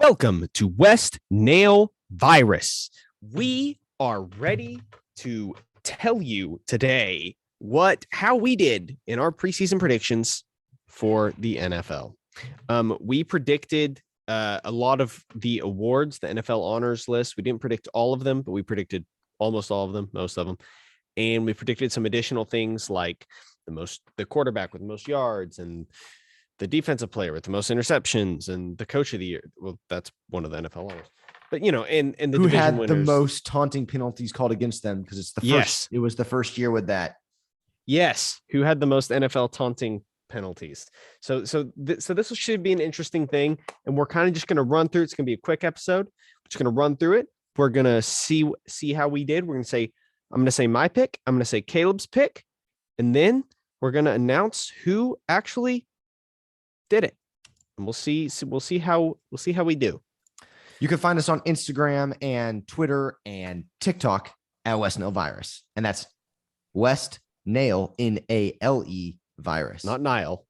Welcome to West Nale Virus. We are ready to tell you today how we did in our preseason predictions for the NFL. We predicted a lot of the awards, the NFL honors list. We didn't predict all of them, but we predicted almost all of them, most of them. And we predicted some additional things like the quarterback with the most yards and the defensive player with the most interceptions and the coach of the year. Well, that's one of the NFL honors. But, and the who division had winners, the most taunting penalties called against them because it's the first. Yes. It was the first year with that. Yes, who had the most NFL taunting penalties. So this should be an interesting thing, and we're kind of just going to run through. It's going to be a quick episode. We're just going to run through it. We're going to see how we did. We're going to say, I'm going to say my pick. I'm going to say Caleb's pick, and then we're going to announce who actually did it, and we'll see how we do. You can find us on Instagram and Twitter and TikTok at West Nale Virus, and that's West Nale Nale Virus, not Nile.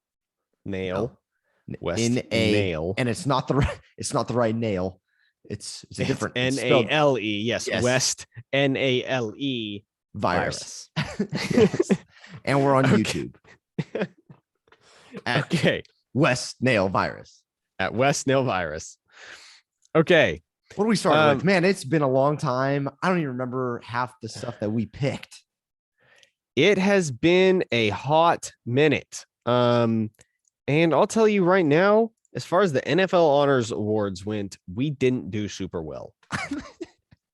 Nale. No. West Nale, and it's not the right nail. It's a different Nale. Yes, West Nale Virus. Yes. And we're on YouTube. Okay. West Nale Virus. At West Nale Virus. Okay. What do we start with? Man, it's been a long time. I don't even remember half the stuff that we picked. It has been a hot minute. And I'll tell you right now, as far as the NFL Honors Awards went, we didn't do super well.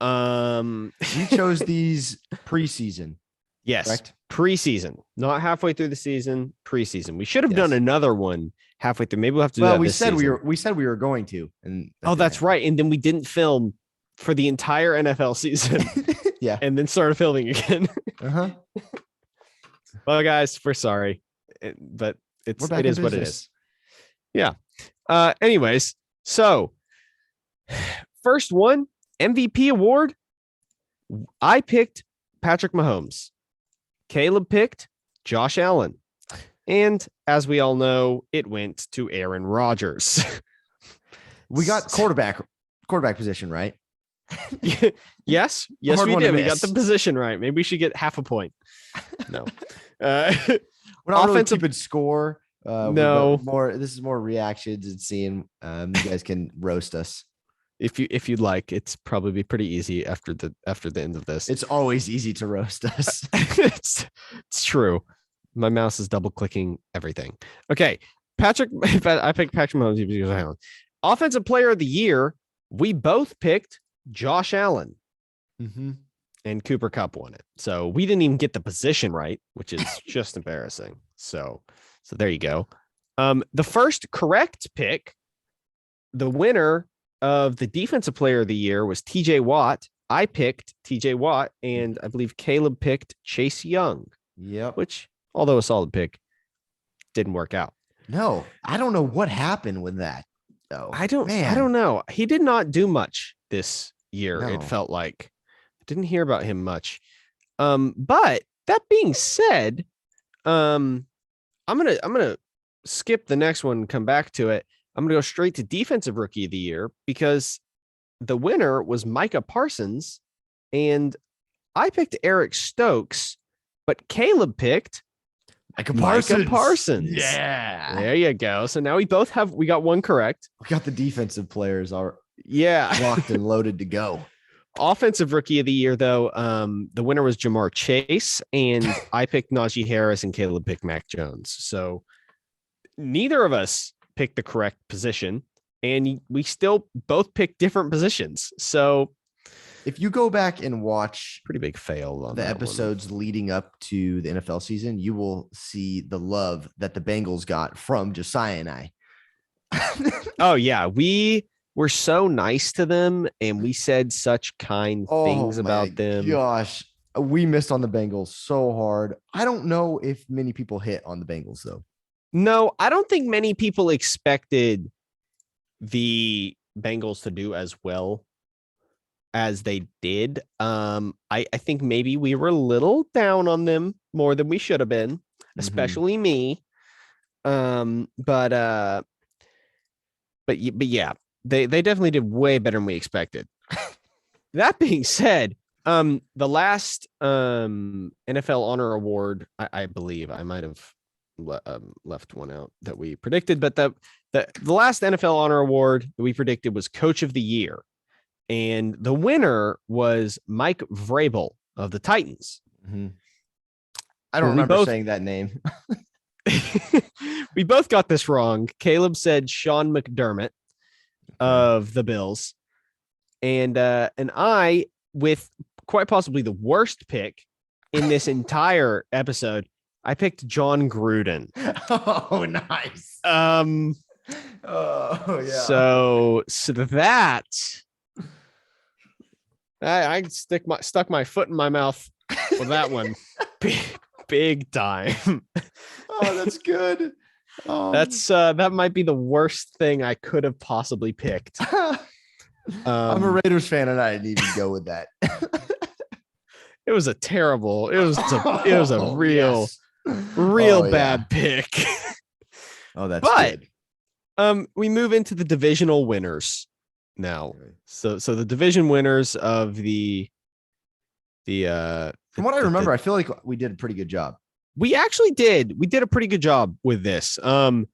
We chose these preseason. Yes. Correct? Preseason, not halfway through the season, preseason. We should have done another one halfway through. Maybe we'll have to do that. We said we were going to, and that's right. And then we didn't film for the entire NFL season. Yeah. And then started filming again. Uh-huh. Well, guys, we're sorry. But it is what it is. Yeah. Anyways, so first one, MVP award. I picked Patrick Mahomes. Caleb picked Josh Allen. And as we all know, it went to Aaron Rodgers. We got quarterback position, right? Yes, we did. We got the position right. Maybe we should get half a point. No. We're not offensive really keeping score. No. This is more reactions and seeing you guys can roast us. If you'd like, it's probably pretty easy after the end of this. It's always easy to roast us. It's true. My mouse is double clicking everything. Okay, I picked Patrick Mahomes. Offensive Player of the Year. We both picked Josh Allen, and Cooper Kupp won it. So we didn't even get the position right, which is just embarrassing. So there you go. The first correct pick, the winner of the Defensive Player of the Year, was TJ Watt. I picked TJ Watt, and I believe Caleb picked Chase Young. Yep. Which, although a solid pick, didn't work out. No, I don't know what happened with that. though. I don't know. He did not do much this year. No. It felt like I didn't hear about him much. But that being said, I'm gonna skip the next one and come back to it. I'm gonna go straight to Defensive Rookie of the Year because the winner was Micah Parsons, and I picked Eric Stokes, but Caleb picked Micah Parsons. Yeah. There you go. So now we got one correct. We got the defensive players are locked and loaded to go. Offensive Rookie of the Year, though, the winner was Jamar Chase, and I picked Najee Harris and Caleb picked Mac Jones. So neither of us picked the correct position, and we still both picked different positions. So if you go back and watch pretty big fail on the episodes leading up to the NFL season, you will see the love that the Bengals got from Josiah and I. Oh yeah. We were so nice to them and we said such kind things about them. Gosh, we missed on the Bengals so hard. I don't know if many people hit on the Bengals though. No, I don't think many people expected the Bengals to do as well as they did. I think maybe we were a little down on them more than we should have been, especially me. But yeah, they definitely did way better than we expected. That being said, the last NFL Honor Award, I believe I might have left one out that we predicted, but the last NFL Honor Award that we predicted was Coach of the Year, and the winner was Mike Vrabel of the Titans. Mm-hmm. I don't remember saying that name. We both got this wrong. Caleb said Sean McDermott of the Bills, and I, with quite possibly the worst pick in this entire episode, I picked John Gruden. Oh, nice. Oh yeah. So that I stuck my foot in my mouth with that one, big time. Oh, that's good. That's that might be the worst thing I could have possibly picked. I'm a Raiders fan, and I didn't even go with that. It was a terrible. It was a real bad pick. Oh, that's good. We move into the divisional winners now. So the division winners of the from what I remember, I feel like we did a pretty good job. We actually did. We did a pretty good job with this. So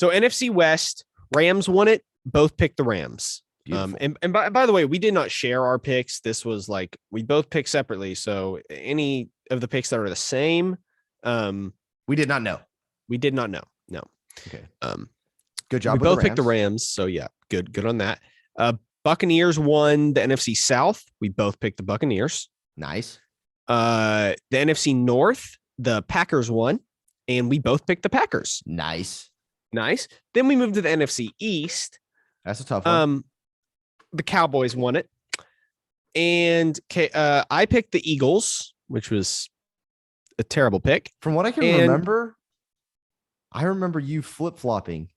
NFC West, Rams won it. Both picked the Rams. And by the way, we did not share our picks. This was like we both picked separately. So any of the picks that are the same, we did not know. We did not know. No. Okay. Good job. We both picked the Rams. So yeah, good on that. Buccaneers won the NFC South. We both picked the Buccaneers. Nice. The NFC North, the Packers won, and we both picked the Packers. Nice. Then we moved to the NFC East. That's a tough one. The Cowboys won it, and I picked the Eagles, which was a terrible pick. From what I can remember, I remember you flip-flopping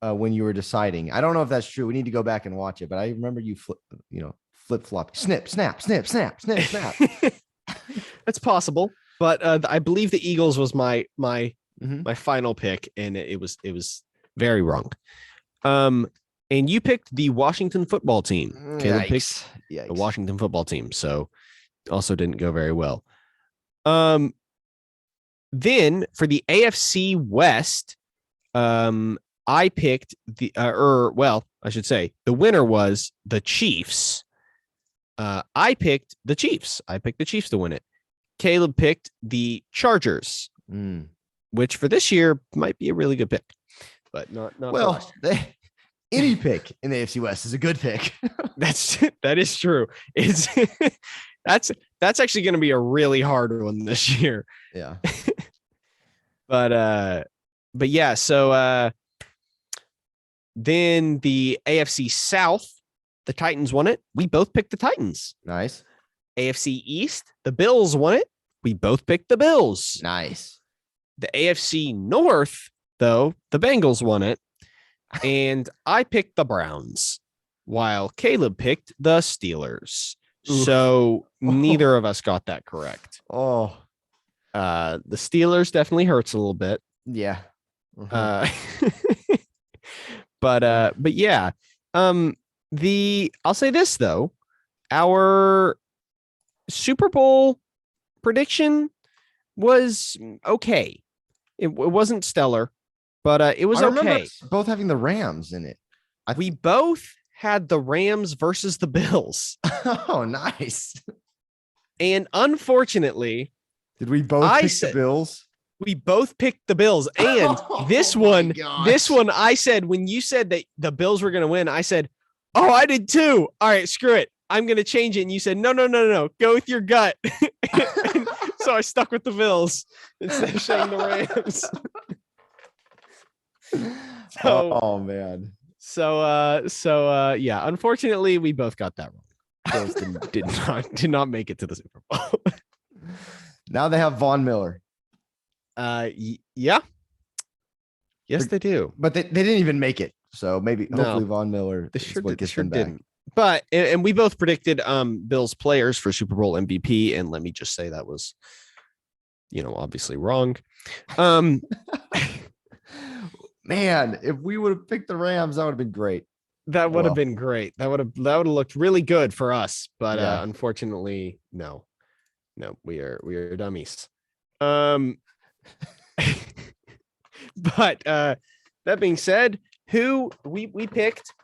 when you were deciding. I don't know if that's true. We need to go back and watch it, but I remember you flip-flop, snip, snap, snip, snap, snip, snap. That's possible, but I believe the Eagles was my final pick, and it was very wrong. And you picked the Washington football team. Caleb picked the Washington football team, so also didn't go very well. Then for the AFC West, I picked I should say the winner was the Chiefs. I picked the Chiefs. I picked the Chiefs to win it. Caleb picked the Chargers, which for this year might be a really good pick, but not well. Any pick in the AFC West is a good pick. That is true. That's actually going to be a really hard one this year. Yeah. But yeah. So then the AFC South, the Titans won it. We both picked the Titans. Nice. AFC East, the Bills won it. We both picked the Bills. Nice. The AFC North, though, the Bengals won it. And I picked the Browns while Caleb picked the Steelers. Oof. So neither of us got that correct. The Steelers definitely hurts a little bit. Yeah. But yeah. I'll say this though. Our Super Bowl prediction was okay. It wasn't stellar. But it was okay. Both having the Rams in it. We both had the Rams versus the Bills. Oh, nice. And unfortunately, did we both pick the Bills? We both picked the Bills. And this one, I said, when you said that the Bills were going to win, I said, oh, I did too. All right, screw it. I'm going to change it. And you said, no. Go with your gut. So I stuck with the Bills instead of saying the Rams. Oh man. So yeah, unfortunately we both got that wrong. Bills did not make it to the Super Bowl. Now they have Von Miller. Yeah. Yes, they do. But they didn't even make it. So hopefully Von Miller didn't. But and we both predicted Bills players for Super Bowl MVP, and let me just say that was Man, if we would have picked the Rams, that would have been great. That would have well. been great. That would have looked really good for us. But Yeah. Unfortunately, no, we are dummies. But that being said, who we picked,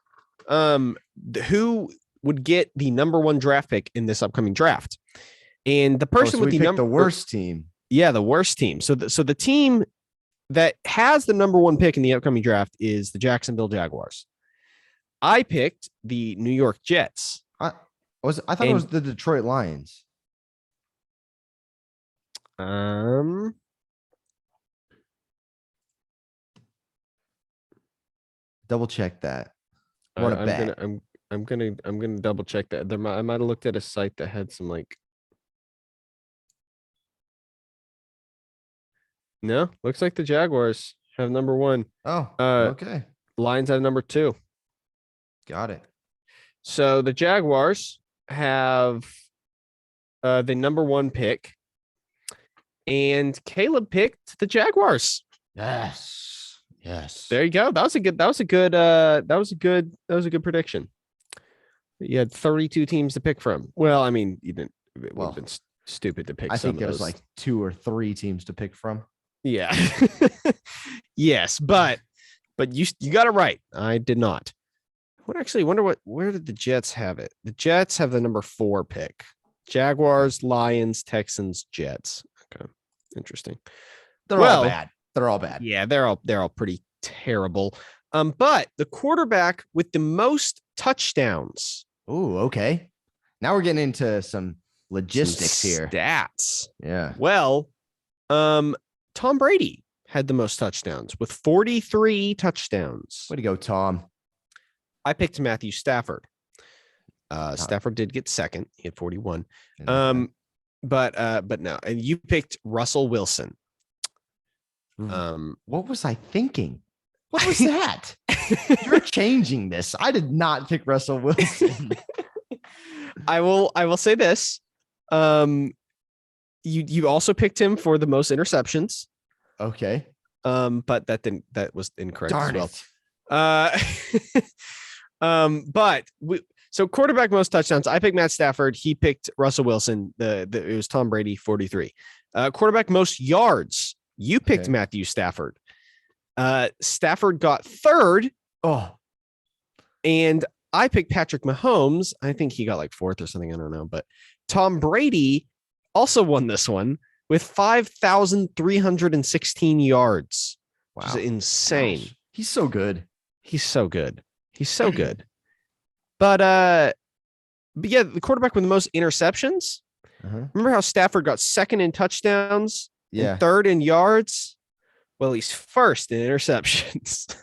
who would get the number 1 draft pick in this upcoming draft, and the person with the worst team. Yeah, the worst team. So the team that has the number 1 pick in the upcoming draft is the Jacksonville Jaguars. I picked the New York Jets. I thought it was the Detroit Lions. Double check that. What a bet. I'm gonna double check that. I might have looked at a site that had some like. No, looks like the Jaguars have number 1. Oh, okay. Lions have number 2. Got it. So the Jaguars have the number 1 pick, and Caleb picked the Jaguars. Yes. There you go. That was a good prediction. You had 32 teams to pick from. Well, I mean, you didn't. It would have been stupid to pick. I think there was like 2 or 3 teams to pick from. Yeah. Yes, but you got it right. I did not. Where did the Jets have it? The Jets have the number 4 pick. Jaguars, Lions, Texans, Jets. Okay. Interesting. They're all bad. They're all bad. Yeah, they're all pretty terrible. But the quarterback with the most touchdowns. Oh, okay. Now we're getting into some logistics here. Stats. Yeah. Well, Tom Brady had the most touchdowns with 43 touchdowns. Way to go, Tom. I picked Matthew Stafford. Stafford did get second. He had 41. But no. And you picked Russell Wilson. What was I thinking? What was that? You're changing this. I did not pick Russell Wilson. I will say this. You also picked him for the most interceptions. Okay. But that was incorrect Darn as well. But so quarterback most touchdowns. I picked Matt Stafford. He picked Russell Wilson. It was Tom Brady, 43. Quarterback most yards. You picked Matthew Stafford. Stafford got 3rd. Oh, and I picked Patrick Mahomes. I think he got like 4th or something. I don't know. But Tom Brady also won this one with 5,316 yards. Wow. Which is insane. Gosh. He's so good. But yeah, the quarterback with the most interceptions. Remember how Stafford got 2nd in touchdowns? Yeah. And 3rd in yards? Well, he's 1st in interceptions.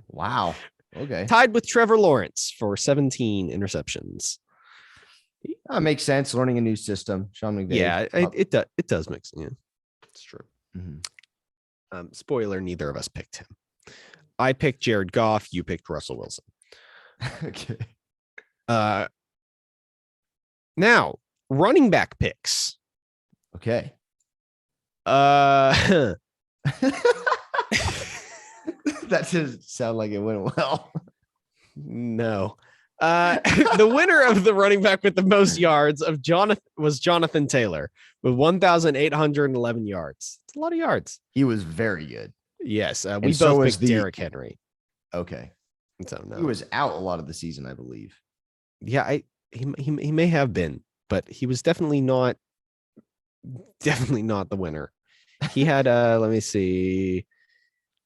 Wow. Okay. Tied with Trevor Lawrence for 17 interceptions. That makes sense. Learning a new system. Sean McVay. Yeah, it does make sense. Yeah, it's true. Spoiler, neither of us picked him. I picked Jared Goff. You picked Russell Wilson. Okay. Now, running back picks. Okay. That doesn't sound like it went well. No. The winner of the running back with the most yards was Jonathan Taylor with 1,811 yards. It's a lot of yards. He was very good. Yes. We both picked Derrick Henry. Okay. So no. He was out a lot of the season, I believe. Yeah, he may have been, but he was definitely not the winner. He had let me see.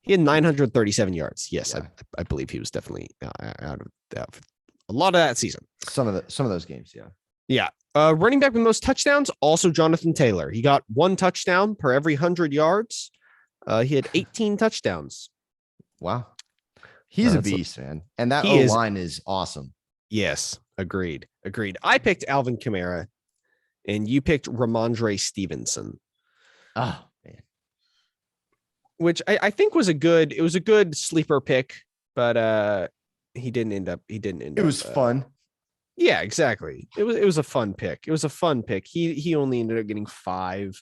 He had 937 yards. Yes, yeah. I believe he was definitely out of a lot of that season. Some of those games, yeah. Yeah. Running back with most touchdowns, also Jonathan Taylor. He got 1 touchdown per every 100 yards. He had 18 touchdowns. Wow. He's a beast, man. And that O-line is awesome. Yes, agreed. I picked Alvin Kamara, and you picked Ramondre Stevenson. Oh, man. Which I think was a good sleeper pick, but he didn't end up. It was fun. Yeah, exactly. It was a fun pick. He only ended up getting 5.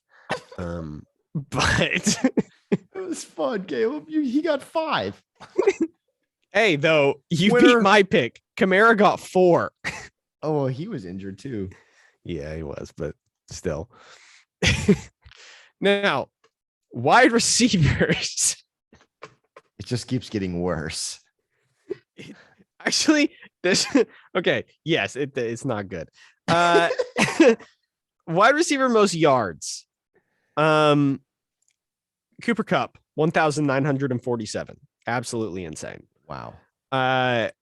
But it It was fun, Caleb. He got 5. Hey, though, you Winner. beat my pick. Kamara got 4. Oh, well, he was injured too. Yeah, he was, but still. Now, wide receivers. It just keeps getting worse. Actually, this okay. Yes, it's not good. Wide receiver most yards. Cooper Kupp, 1,947. Absolutely insane. Wow. I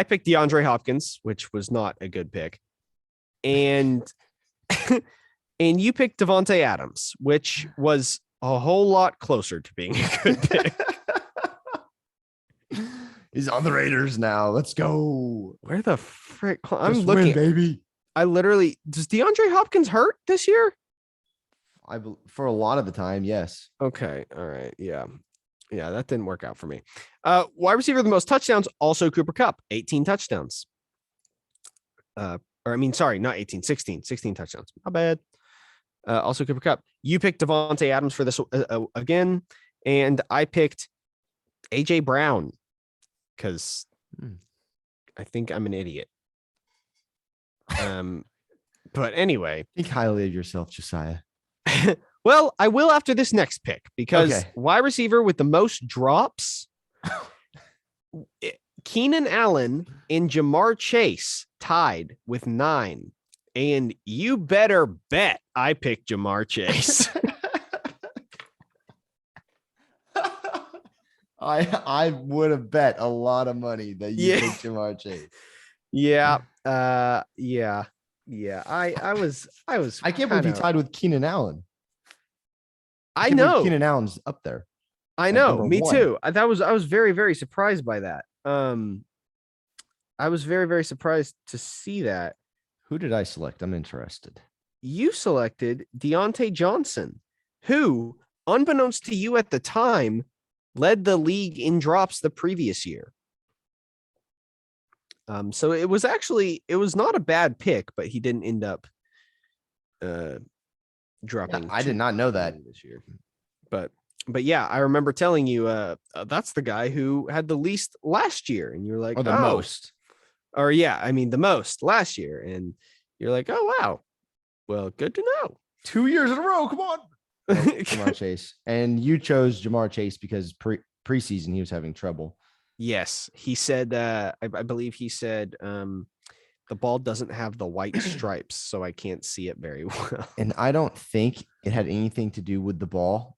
picked DeAndre Hopkins, which was not a good pick. And and you picked Devontae Adams, which was a whole lot closer to being a good pick. He's on the Raiders now. Let's go. Where the frick? I'm Just looking, win, baby. I literally, does DeAndre Hopkins hurt this year? For a lot of the time, yes. Okay. All right. Yeah. Yeah, that didn't work out for me. Wide receiver the most touchdowns, also Cooper Kupp, 18 touchdowns. Not 18, 16 touchdowns. My bad. Also Cooper Kupp. You picked Devontae Adams for this again, and I picked AJ Brown because I think I'm an idiot. But anyway, Think highly of yourself, Josiah. Well, I will after this next pick because Okay. wide receiver with the most drops, Keenan Allen and Jamar Chase tied with 9. And you better bet I picked Jamar Chase. I would have bet a lot of money that you picked Jamar Chase. Yeah. Yeah. I was I can't believe you tied with Keenan Allen. I know Keenan Allen's up there. I know. number Me 1. too. I was very, very surprised by that. I was very, very surprised to see that. Who did I select? I'm interested. You selected Deontay Johnson, who, unbeknownst to you at the time, led the league in drops the previous year. So it was not a bad pick, but he didn't end up dropping. Yeah, I did not know that this year. But yeah, I remember telling you that's the guy who had the least last year, and you're like, or the most. Or yeah, I mean the most last year, and you're like, oh wow, well, good to know. 2 years in a row. Come on. Jamar Chase. And you chose Jamar Chase because preseason he was having trouble. Yes, he said. I believe he said the ball doesn't have the white stripes, so I can't see it very well. And I don't think it had anything to do with the ball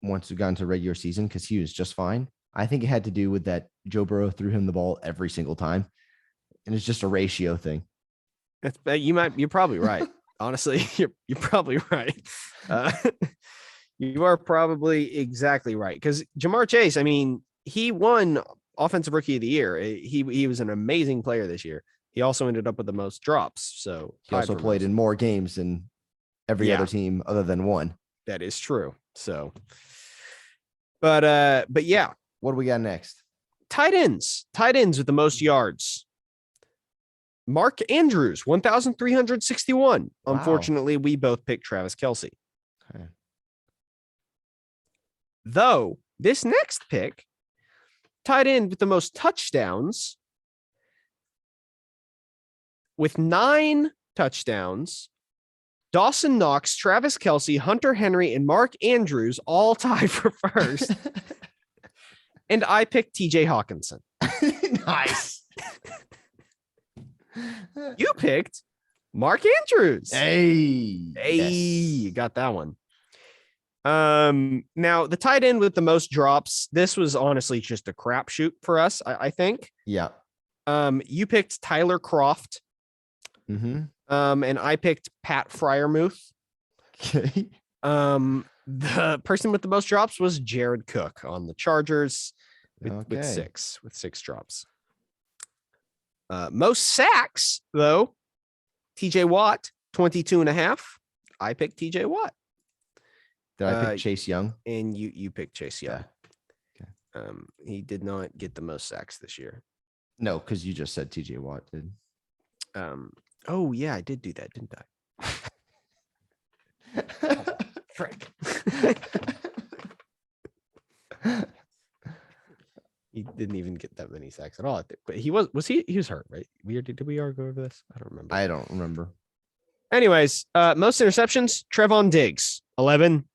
once we got into regular season because he was just fine. I think it had to do with that Joe Burrow threw him the ball every single time, and it's just a ratio thing. You're probably right. Honestly, you're probably right. You are probably exactly right because Jamar Chase, I mean, he won Offensive Rookie of the Year. He was an amazing player this year. He also ended up with the most drops. So he also played in more games than every other team other than one. That is true. So, but yeah. What do we got next? Tight ends with the most yards. Mark Andrews, 1,361. Wow. Unfortunately, we both picked Travis Kelce. Okay. Though this next pick, tight end with the most touchdowns, with 9 touchdowns, Dawson Knox, Travis Kelce, Hunter Henry, and Mark Andrews all tied for first. And I picked TJ Hawkinson. Nice. You picked Mark Andrews. Hey, you got that one. Now the tight end with the most drops. This was honestly just a crapshoot for us. I think. Yeah. You picked Tyler Kroft. Mm-hmm. And I picked Pat Fryermuth. Okay. The person with the most drops was Jared Cook on the Chargers with 6 drops. Most sacks, though, TJ Watt, 22.5. I picked TJ Watt. Did I pick Chase Young? And you picked Chase Young. Yeah. Okay. He did not get the most sacks this year. No, because you just said TJ Watt did. Oh yeah, I did do that, didn't I? Frick. He didn't even get that many sacks at all. But he was hurt, right? Did we already go over this? I don't remember. I don't remember. Anyways, most interceptions, Trevon Diggs, 11.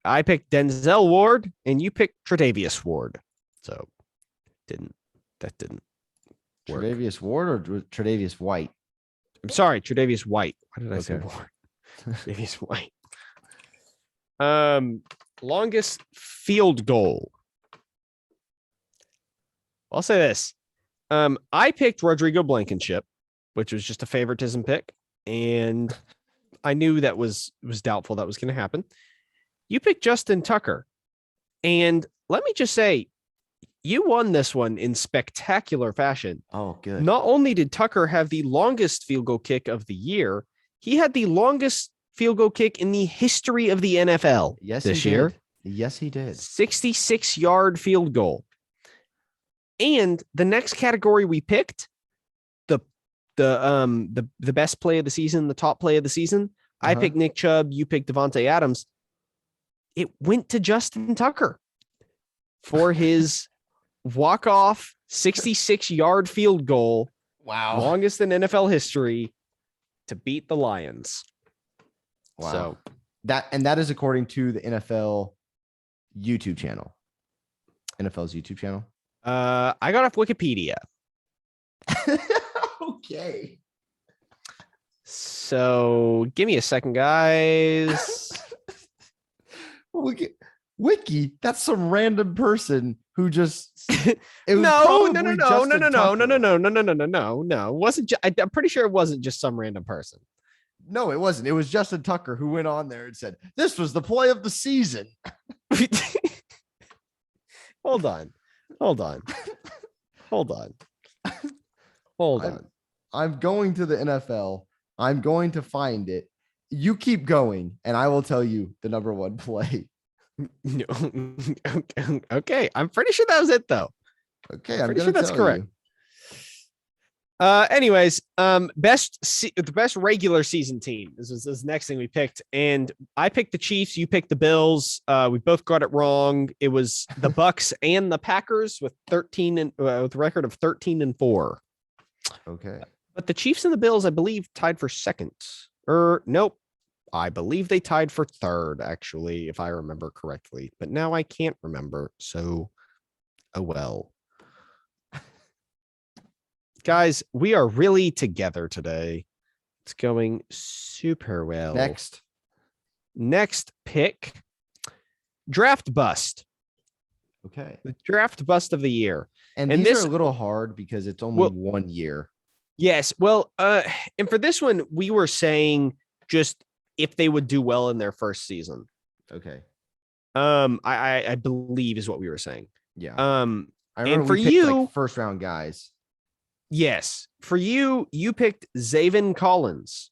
I picked Denzel Ward, and you picked Tre'Davious Ward. So that didn't work. Tre'Davious Ward or Tre'Davious White? I'm sorry, Tre'Davious White. Why did I say Okay. Ward? Tre'Davious White. Longest field goal. I'll say this. I picked Rodrigo Blankenship, which was just a favoritism pick, and I knew that was doubtful that was going to happen. You picked Justin Tucker, and let me just say, you won this one in spectacular fashion. Oh, good. Not only did Tucker have the longest field goal kick of the year, he had the longest field goal kick in the history of the NFL this year. Yes, he did. 66-yard field goal. And the next category we picked, the best play of the season, the top play of the season, I picked Nick Chubb, you picked Devontae Adams. It went to Justin Tucker for his walk-off 66-yard field goal. Wow. Longest in NFL history to beat the Lions. Wow. So that is according to the NFL YouTube channel. NFL's YouTube channel. I got off Wikipedia. Okay. So give me a second, guys. Wiki, that's some random person who just No. I'm Wasn't I'm pretty sure it wasn't just some random person. No, it wasn't. It was Justin Tucker who went on there and said, "This was the play of the season." Hold on. I'm going to the NFL. I'm going to find it. You keep going, and I will tell you the number one play. No. Okay. I'm pretty sure that was it, though. Okay, I'm pretty sure that's correct. Anyways, the best regular season team. This was this next thing we picked, and I picked the Chiefs. You picked the Bills. We both got it wrong. It was the Bucks and the Packers with 13 and with a record of 13-4. Okay, but the Chiefs and the Bills, I believe, tied for second. Nope. I believe they tied for third, actually, if I remember correctly. But now I can't remember. So, oh well. Guys, we are really together today. It's going super well. Next pick, draft bust. Okay. The draft bust of the year. And these this are a little hard because it's only 1 year. Yes. Well, and for this one, we were saying just if they would do well in their first season. Okay. I believe is what we were saying. Yeah. I remember and for you, like first round guys. Yes. For you, you picked Zaven Collins,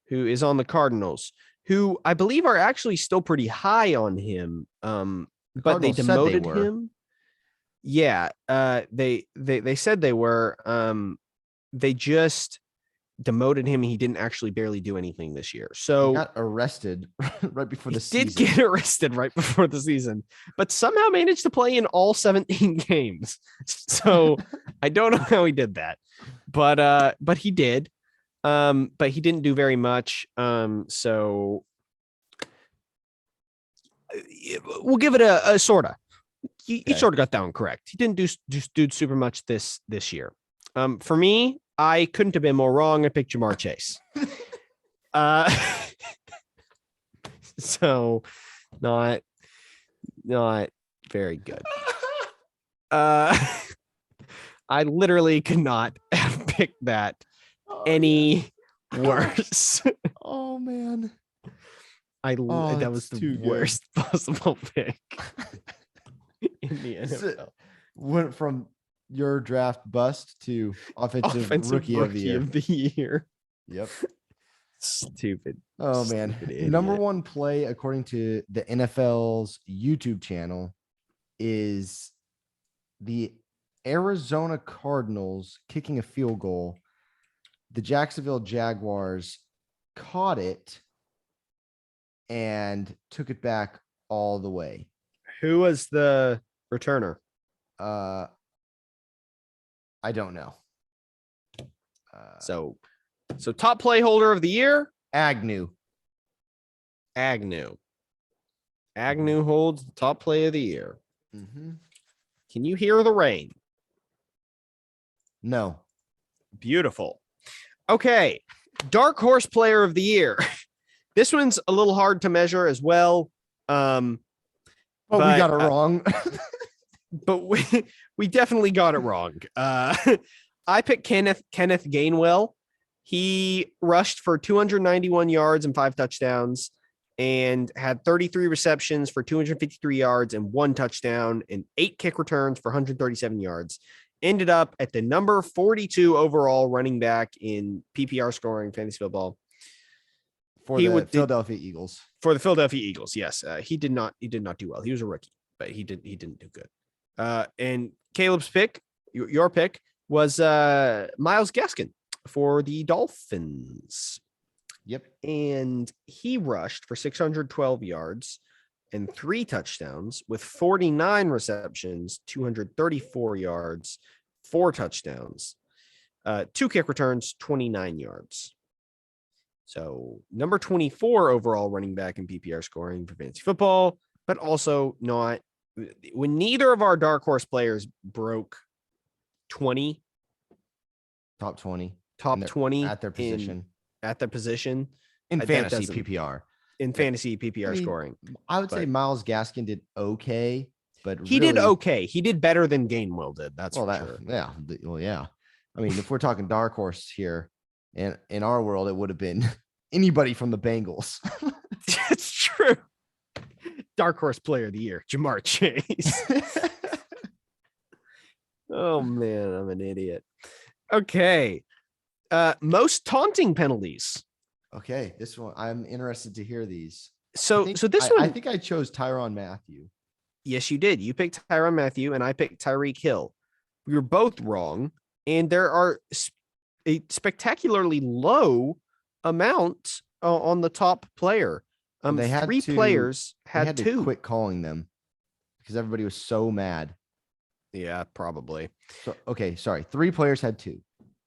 who is on the Cardinals, who I believe are actually still pretty high on him. But they demoted him. Yeah. They said they were. They just demoted him. He didn't actually barely do anything this year. So he got arrested right before the season. Did get arrested right before the season, but somehow managed to play in all 17 games. So I don't know how he did that, but he did. But he didn't do very much. So we'll give it a sorta. You sort of got that one correct. He didn't do super much this year. For me, I couldn't have been more wrong. I picked Jamar Chase. So not very good. I literally could not have picked that any worse. Oh man. That was the worst possible pick in the NFL. Went from your draft bust to offensive rookie of the year. Yep. Stupid. Oh man. Number one play according to the NFL's YouTube channel is the Arizona Cardinals kicking a field goal. The Jacksonville Jaguars caught it and took it back all the way. Who was the returner. I don't know. So top play holder of the year, Agnew. Agnew holds the top play of the year. Mm-hmm. Can you hear the rain? No. Beautiful. Okay. Dark horse player of the year. This one's a little hard to measure as well. But we got it wrong. But we definitely got it wrong. I picked Kenneth Gainwell. He rushed for 291 yards and 5 touchdowns and had 33 receptions for 253 yards and 1 touchdown and 8 kick returns for 137 yards. Ended up at the number 42 overall running back in PPR scoring fantasy football. For the Philadelphia Eagles. For the Philadelphia Eagles, yes. He did not do well. He was a rookie, but he didn't do good. And Caleb's pick, your pick, was Myles Gaskin for the Dolphins. Yep. And he rushed for 612 yards and 3 touchdowns with 49 receptions, 234 yards, 4 touchdowns, 2 kick returns, 29 yards. So number 24 overall running back in PPR scoring for fantasy football, but also not when neither of our dark horse players broke 20. Top 20 at their position. In fantasy PPR. In fantasy PPR scoring. I would say Myles Gaskin did okay, but he did okay. He did better than Gainwell did. That's for sure. Yeah. Well, yeah. I mean, if we're talking dark horse here, and in our world, it would have been anybody from the Bengals. It's true. Dark horse player of the year, Jamar Chase. Oh man, I'm an idiot. Okay. Most taunting penalties. Okay, this one I'm interested to hear these. So this one I think I chose Tyrann Mathieu. Yes, you did. You picked Tyrann Mathieu and I picked Tyreek Hill. We were both wrong, and there are a spectacularly low amount on the top player. They had 3 players had 2. To quit calling them because everybody was so mad. Yeah, probably. So okay, sorry. 3 players had 2.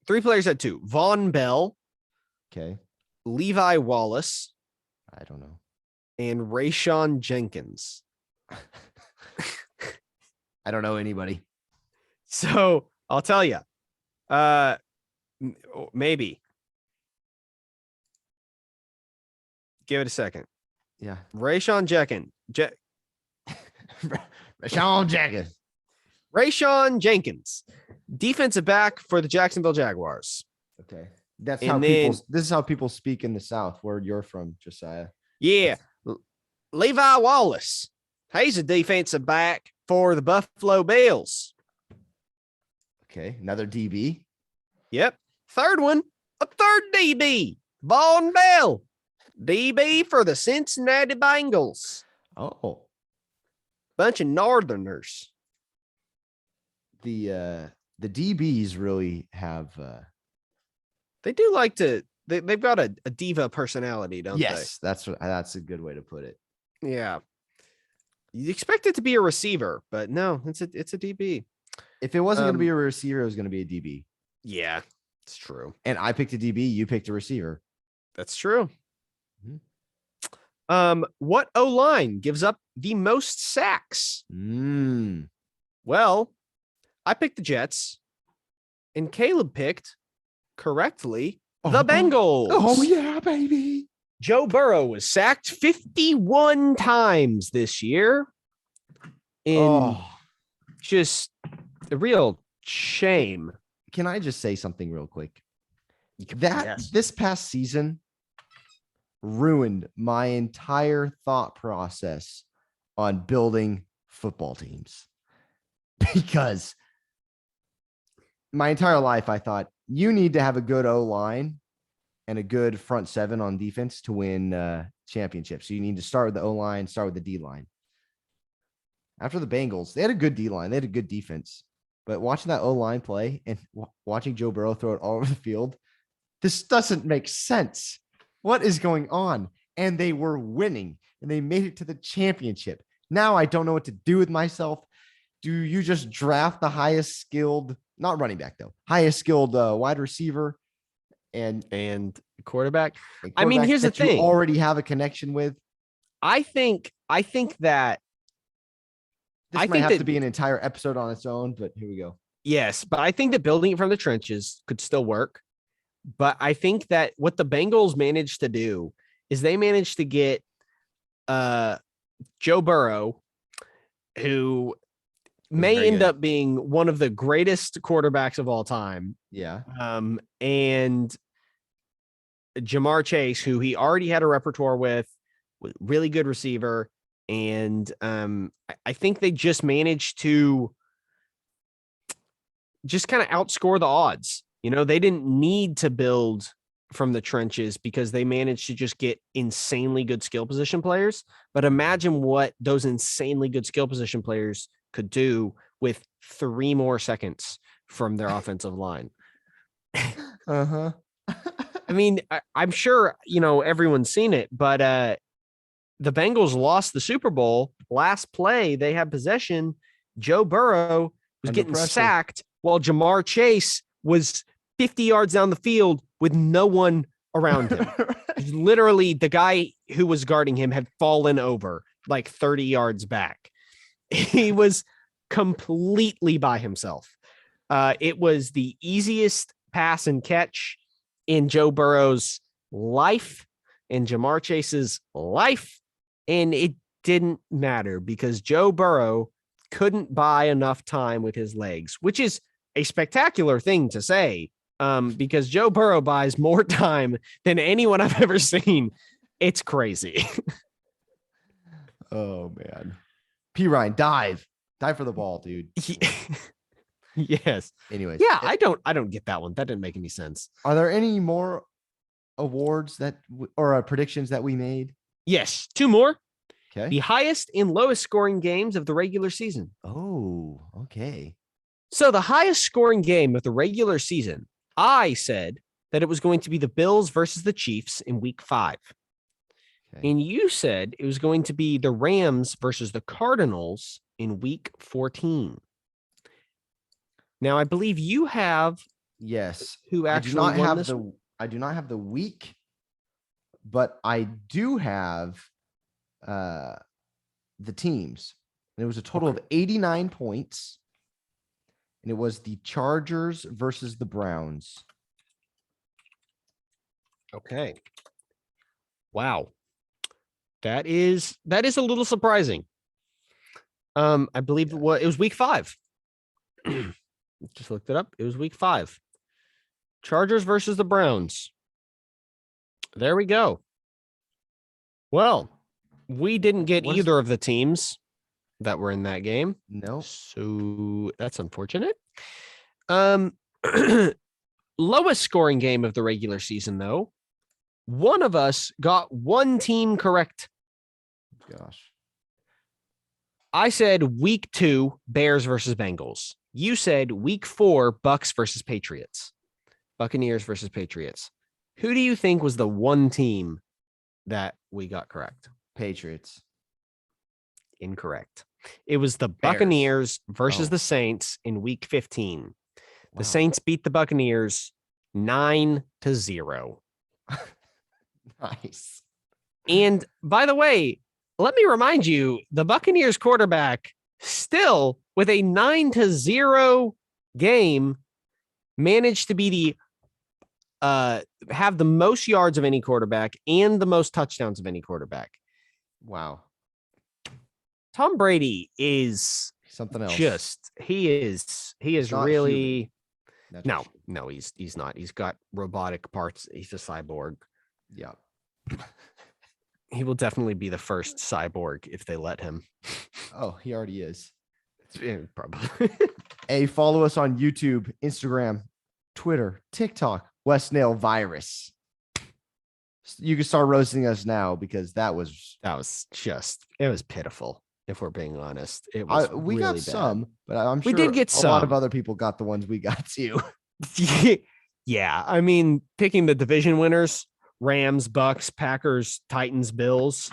3 players had 2. Von Bell. Okay. Levi Wallace. I don't know. And Rayshon Jenkins. I don't know anybody. So I'll tell you. Maybe. Give it a second. Yeah. Rayshon Jenkins. Rayshon Jenkins. Defensive back for the Jacksonville Jaguars. Okay. This is how people speak in the South, where you're from, Josiah. Yeah. Levi Wallace. He's a defensive back for the Buffalo Bills. Okay. Another DB. Yep. Third one, a third DB. Von Bell. DB for the Cincinnati Bengals. Oh. Bunch of Northerners. The DBs really have they do like to they've got a diva personality, don't they? Yes, that's a good way to put it. Yeah. You expect it to be a receiver, but no, it's a DB. If it wasn't going to be a receiver, it was going to be a DB. Yeah, it's true. And I picked a DB, you picked a receiver. That's true. Mm-hmm. What O-line gives up the most sacks? Well, I picked the Jets, and Caleb picked correctly the Bengals. Oh yeah, baby. Joe Burrow was sacked 51 times this year. Just a real shame. Can I just say something real quick? This past season ruined my entire thought process on building football teams, because my entire life I thought you need to have a good O-line and a good front 7 on defense to win championships. So you need to start with the O-line, start with the D-line. After the Bengals, they had a good D-line, they had a good defense, but watching that O-line play and watching Joe Burrow throw it all over the field, this doesn't make sense. What is going on? And they were winning and they made it to the championship. Now I don't know what to do with myself. do you just draft the highest skilled, not running back though, highest skilled wide receiver and quarterback? a I mean, quarterback here's the that you thing. already have a connection with? I think that This might have to be an entire episode on its own, but here we go. yes, but I think that building it from the trenches could still work. But I think that what the Bengals managed to do is they managed to get Joe Burrow, who may end up being one of the greatest quarterbacks of all time. Yeah. And Jamar Chase, who he already had a repertoire with really good receiver. And I think they just managed to just kind of outscore the odds. You know, they didn't need to build from the trenches because they managed to just get insanely good skill position players. But imagine what those insanely good skill position players could do with 3 more seconds from their offensive line. Uh-huh. I mean, I'm sure, you know, everyone's seen it, but the Bengals lost the Super Bowl. Last play, they had possession. Joe Burrow was getting sacked while Jamar Chase was 50 yards down the field with no one around him. Literally, the guy who was guarding him had fallen over like 30 yards back. He was completely by himself. It was the easiest pass and catch in Joe Burrow's life, in Jamar Chase's life, and it didn't matter because Joe Burrow couldn't buy enough time with his legs, which is a spectacular thing to say, because Joe Burrow buys more time than anyone I've ever seen. It's crazy. Oh, man. P. Ryan, dive for the ball, dude. Yes. Anyways. Yeah, I don't get that one. That didn't make any sense. Are there any more awards or predictions that we made? Yes. 2 more. Okay. The highest and lowest scoring games of the regular season. Oh, okay. So the highest scoring game of the regular season, I said that it was going to be the Bills versus the Chiefs in week 5. Okay. And you said it was going to be the Rams versus the Cardinals in week 14. Now, I believe you have. Yes. Who actually won this? I do not have the week, but I do have the teams. And it was a total of 89 points. And it was the Chargers versus the Browns. Okay. Wow. That is a little surprising. I believe it was week 5. Just looked it up. It was week 5. Chargers versus the Browns. There we go. Well, we didn't get either of the teams that were in that game. No. So that's unfortunate. Lowest scoring game of the regular season, though. One of us got one team correct. Gosh. I said week 2, Bears versus Bengals. You said week 4, Bucks versus Patriots. Buccaneers versus Patriots. Who do you think was the one team that we got correct? Patriots. Incorrect. It was the Bears. Buccaneers versus the Saints in week 15. Wow. The Saints beat the Buccaneers 9-0. Nice. And by the way, let me remind you, the Buccaneers quarterback still with a 9-0 game managed to be the have the most yards of any quarterback and the most touchdowns of any quarterback. Wow. Tom Brady is something else. He is really no, he's not. He's got robotic parts. He's a cyborg. Yeah. He will definitely be the first cyborg if they let him. Oh, he already is. Probably. Hey, follow us on YouTube, Instagram, Twitter, TikTok, West Nale Virus. You can start roasting us now because it was pitiful. If we're being honest, it was we really got bad. some, but I'm sure we did get a lot of other people got the ones we got too. Yeah, I mean, picking the division winners: Rams, Bucks, Packers, Titans, Bills.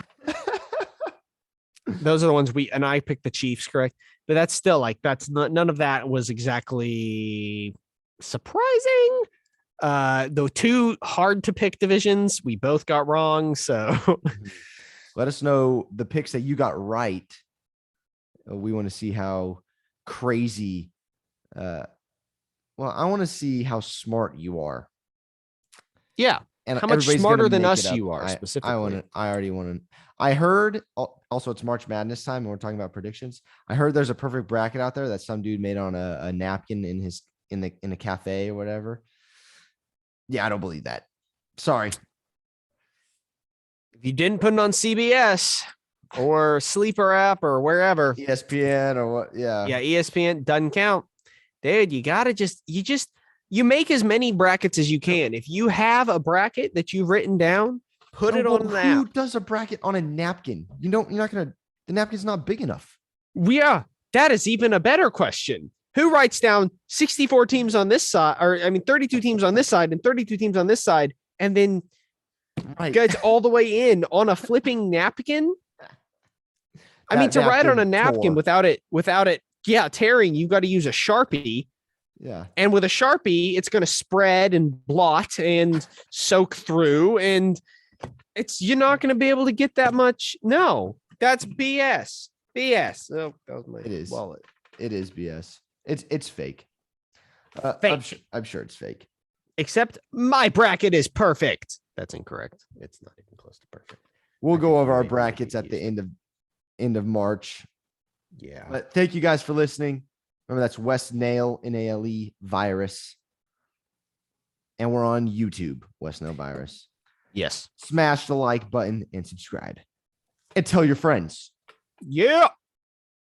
Those are the ones I picked the Chiefs, correct? but that's still like none of that was exactly surprising. The two hard to pick divisions we both got wrong. So let us know the picks that you got right. We want to see how crazy. Well, I want to see how smart you are. Yeah. And how much smarter than us you are specifically. I already want to. I heard also it's March Madness time, and we're talking about predictions. I heard there's a perfect bracket out there that some dude made on a napkin in a cafe or whatever. Yeah, I don't believe that. Sorry. If you didn't put it on CBS or Sleeper app or wherever, ESPN or what? Yeah. Yeah, ESPN doesn't count. Dude, you make as many brackets as you can. If you have a bracket that you've written down, put it on the Who app. does a bracket on a napkin? You're not gonna. The napkin's not big enough. Yeah, that is even a better question. Who writes down 64 teams on this side, 32 teams on this side and 32 teams on this side, and then gets all the way in on a flipping napkin? To write on a napkin without it, tearing, you've got to use a Sharpie. Yeah. And with a Sharpie, it's going to spread and blot and soak through, and you're not going to be able to get that much. No, that's BS. BS. Oh, that was my wallet. It is BS. It's fake. Fake. I'm sure it's fake. Except my bracket is perfect. That's incorrect. It's not even close to perfect. We'll go over our brackets at the end of March. Yeah. But thank you guys for listening. Remember, that's West Nale, Nale Virus. And we're on YouTube, West Nale Virus. Yes. Smash the like button and subscribe. And tell your friends. Yeah.